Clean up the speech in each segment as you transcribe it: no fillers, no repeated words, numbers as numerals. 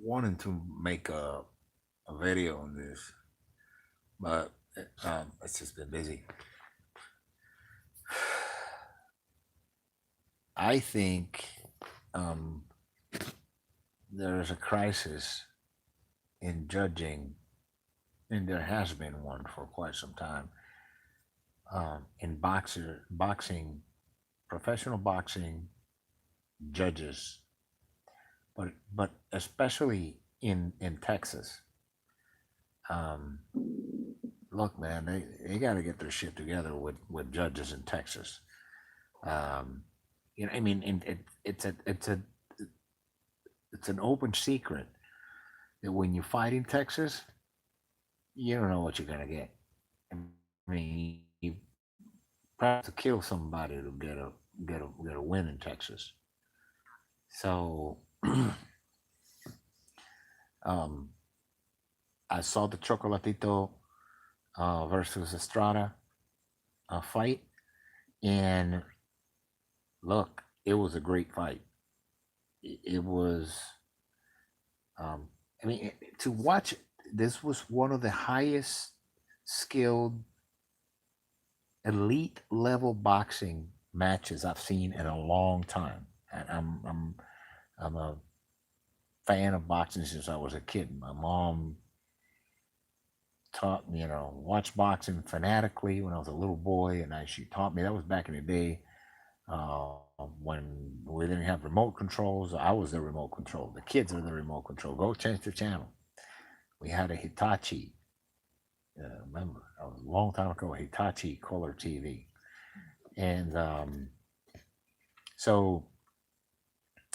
wanting to make a video on this, but it's just been busy. I think um, there's a crisis in judging, and there has been one for quite some time, in boxing, professional boxing judges, but especially in Texas. Um, Look, man, they got to get their shit together with judges in Texas. Um, I mean, and it's an open secret that when you fight in Texas, you don't know what you're gonna get. I mean, you probably have to kill somebody to get a win in Texas. So, um, I saw the Chocolatito versus Estrada fight, and look, it was a great fight. It was, um, I mean, to watch, this was one of the highest skilled, elite level boxing matches I've seen in a long time. And I'm a fan of boxing since I was a kid. My mom taught me, watch boxing fanatically when I was a little boy, and she taught me. That was back in the day when we didn't have remote controls. I was the remote control. The kids are the remote control. Go change the channel. We had a Hitachi. Remember, that was a long time ago. Hitachi color TV, and so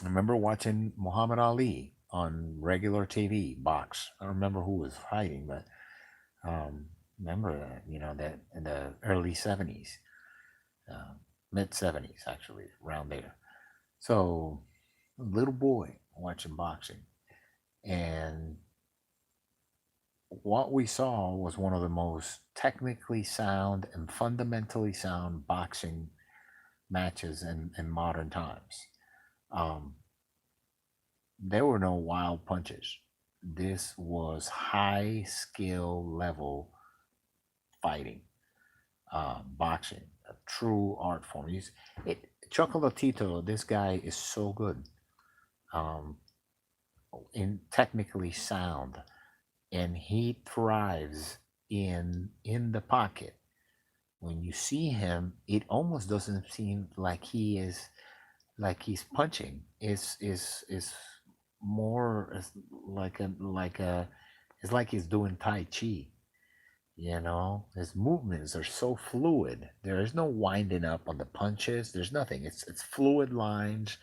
I remember watching Muhammad Ali on regular TV box. I don't remember who was fighting, but remember that, that in the early 70s, uh, mid 70s, actually, around there. So, little boy watching boxing. And what we saw was one of the most technically sound and fundamentally sound boxing matches in modern times. Um, there were no wild punches. This was high skill level fighting, boxing, a true art form. Chocolatito, this guy is so good, um, in technically sound, and he thrives in the pocket. When you see him, it almost doesn't seem like he's punching. It's more like a it's like he's doing Tai Chi. His movements are so fluid. There is no winding up on the punches. There's nothing. It's fluid lines.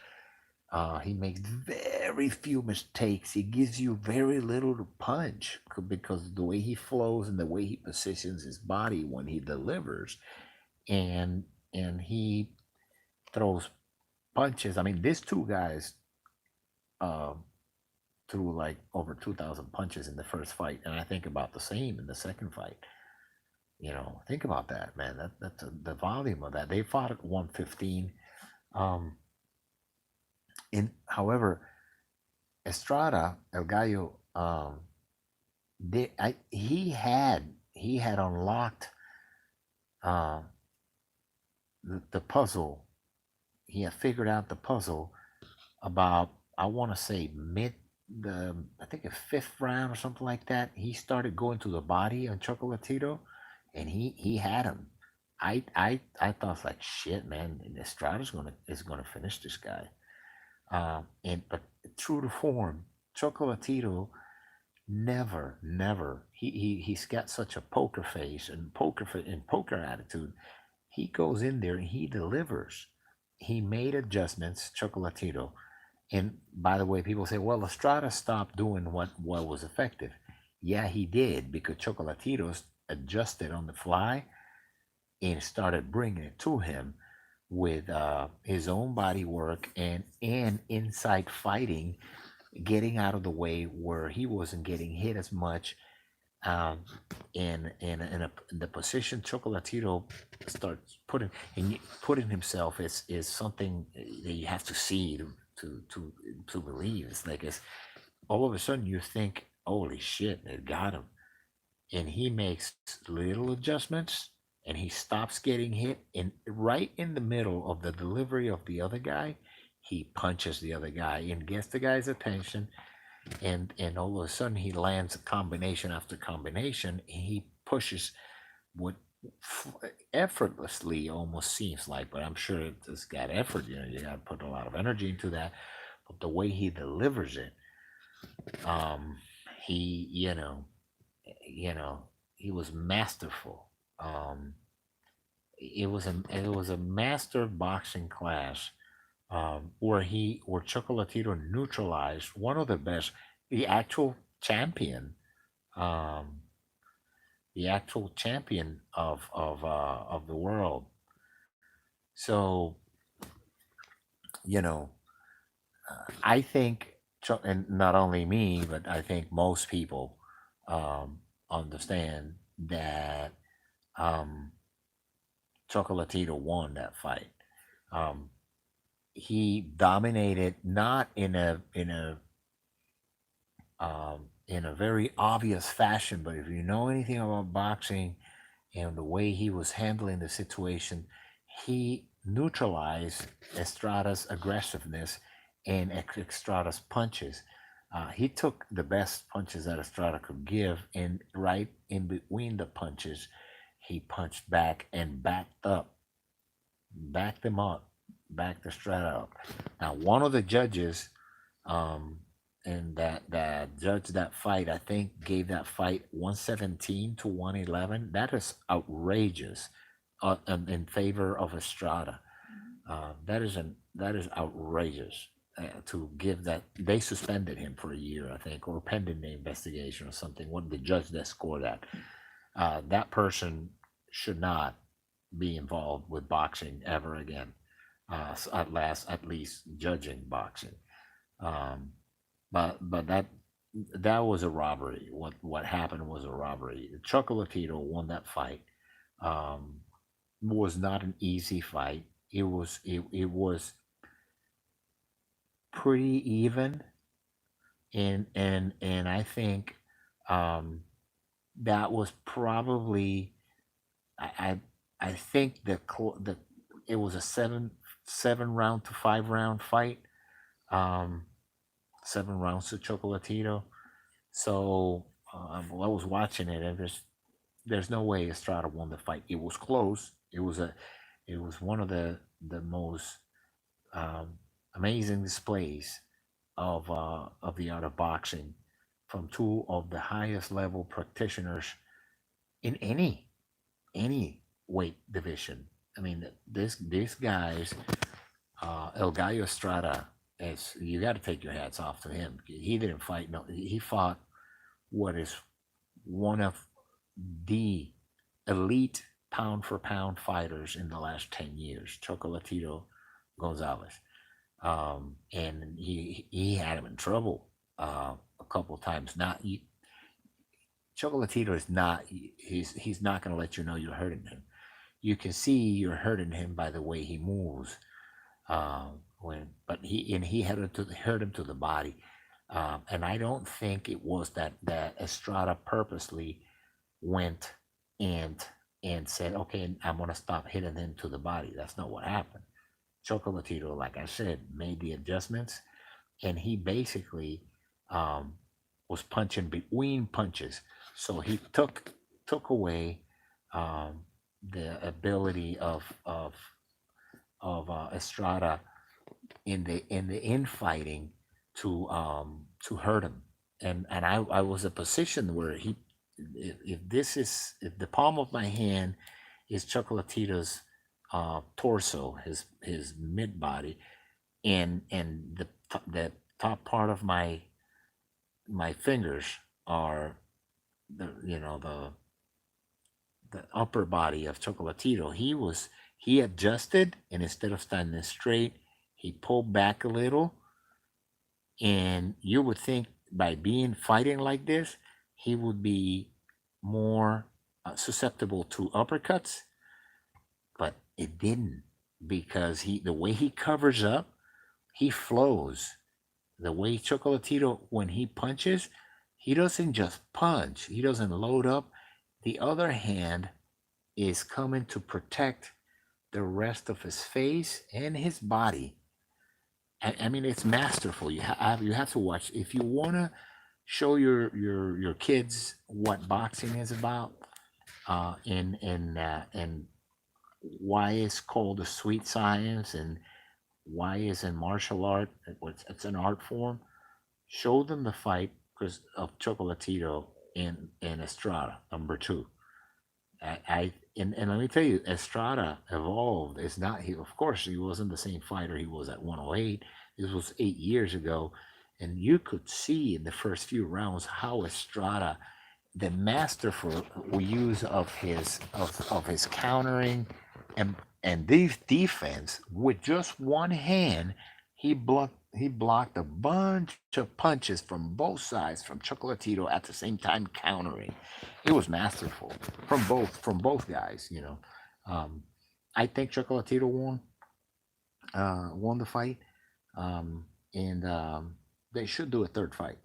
He makes very few mistakes. He gives you very little to punch because the way he flows and the way he positions his body when he delivers, and he throws punches. I mean, these two guys uh, threw like over 2,000 punches in the first fight, and I think about the same in the second fight. Think about that, man. That's the volume of that. They fought at 115. Um, however, Estrada El Gallo, he had unlocked uh, the puzzle. He had figured out the puzzle about, I want to say, mid the I think a fifth round or something like that. He started going to the body on Chocolatito, and he had him. I thought, like, shit, man. Estrada's gonna finish this guy. And but true to form, Chocolatito never. He's got such a poker face and poker attitude. He goes in there and he delivers. He made adjustments, Chocolatito. And by the way, people say, well, Estrada stopped doing what was effective. Yeah, he did, because Chocolatitos adjusted on the fly and started bringing it to him with his own body work and inside fighting, getting out of the way where he wasn't getting hit as much. Um, in the position Chocolatito starts putting himself is something that you have to see to believe. It's like all of a sudden you think, holy shit, they got him. And he makes little adjustments and he stops getting hit. And right in the middle of the delivery of the other guy, he punches the other guy and gets the guy's attention. And all of a sudden he lands combination after combination. And he pushes what effortlessly almost seems like, but I'm sure it's got effort. You got to put a lot of energy into that. But the way he delivers it, um, he, you know, he was masterful. Um, it was a master boxing class, where Chocolatito neutralized one of the best, the actual champion, um, the actual champion of the world. So you know, I think, and not only me, but I think most people um, understand that um, Chocolatito won that fight. Um, he dominated, not in a very obvious fashion, but if you know anything about boxing and the way he was handling the situation, he neutralized Estrada's aggressiveness and Estrada's punches. He took the best punches that Estrada could give, and right in between the punches, he punched back and backed him up, backed Estrada up. Now, one of the judges, um, and that judged that fight, I think gave that fight 117 to 111. That is outrageous, in favor of Estrada. That is outrageous, to give that. They suspended him for a year, I think, or pending the investigation or something. What the judge that scored that, that person should not be involved with boxing ever again. At least judging boxing. Um, but that was a robbery. What happened was a robbery. Chocolatito won that fight. Um, was not an easy fight. It was pretty even, and I think um, that was probably, I I think the it was a seven round to 5 round fight. Um, 7 rounds to Chocolatito. So I was watching it, and there's no way Estrada won the fight. It was close. It was one of the most um, amazing displays of the art of boxing from two of the highest level practitioners in any weight division. I mean, these guys, El Gallo Estrada, is, you got to take your hats off to him. He didn't fight. No, he fought what is one of the elite pound for pound fighters in the last 10 years, Chocolatito Gonzalez, and he had him in trouble a couple of times. Not Chocolatito is not. He's not going to let you know you're hurting him. You can see you're hurting him by the way he moves. But he hurt him to the body, and I don't think it was that Estrada purposely went and said, okay, I'm gonna stop hitting him to the body. That's not what happened. Chocolatito, like I said, made the adjustments, and he basically um, was punching between punches. So he took away the ability of Estrada in the infighting to hurt him. And I was a position where if the palm of my hand is Chocolatito's torso, his mid body, and the top part of my fingers are the upper body of Chocolatito. He adjusted, and instead of standing straight, he pulled back a little, and you would think by being fighting like this, he would be more susceptible to uppercuts, but it didn't, because the way he covers up, he flows. The way Chocolatito, when he punches, he doesn't just punch. He doesn't load up. The other hand is coming to protect the rest of his face and his body. I mean, it's masterful. You have to watch if you want to show your kids what boxing is about, and why it's called a sweet science, and why is in martial art it's an art form. Show them the fight because of Chocolatito in Estrada number 2. And let me tell you, Estrada evolved. It's not he. Of course, he wasn't the same fighter he was at 108. This was 8 years ago, and you could see in the first few rounds how Estrada, the masterful use of his countering and these defense with just one hand, he blocked a bunch of punches from both sides from Chocolatito at the same time countering. It was masterful from both guys. Um, I think Chocolatito won the fight, and they should do a third fight.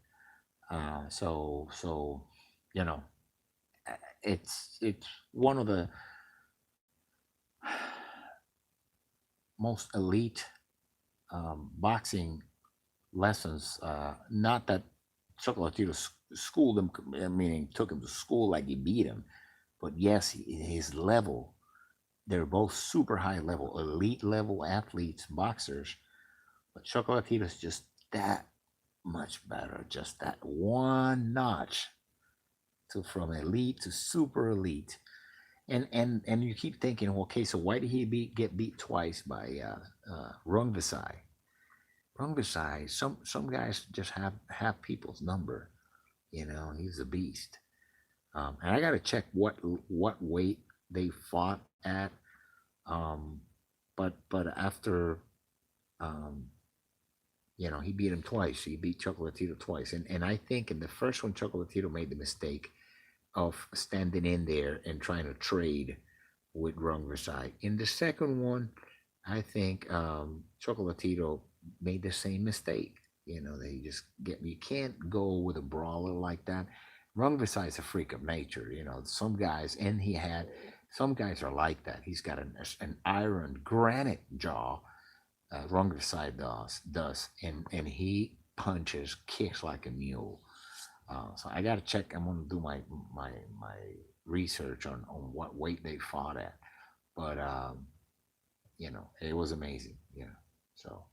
So you know it's one of the most elite boxing lessons. Not that Chocolatito schooled him, meaning took him to school like he beat him, but yes, his level. They're both super high level, elite level athletes, boxers. But Chocolatito's just that much better, just that one notch to from elite to super elite. And you keep thinking, well, okay, so why did he get beat twice by Rung Visai? Rung Visai, some guys just have people's number. He's a beast. And I got to check what weight they fought at. Um, but after um, he beat him twice. He beat Chocolatito twice, and I think in the first one, Chocolatito made the mistake of standing in there and trying to trade with Rung Versailles. In the second one, I think Chocolatito made the same mistake. They just get you can't go with a brawler like that. Rung Versailles is a freak of nature. Some guys, and he had some guys are like that. He's got an iron granite jaw. Rung Versailles does, and he punches, kicks like a mule. So I got to check. I'm going to do my research on what weight they fought at. But it was amazing. So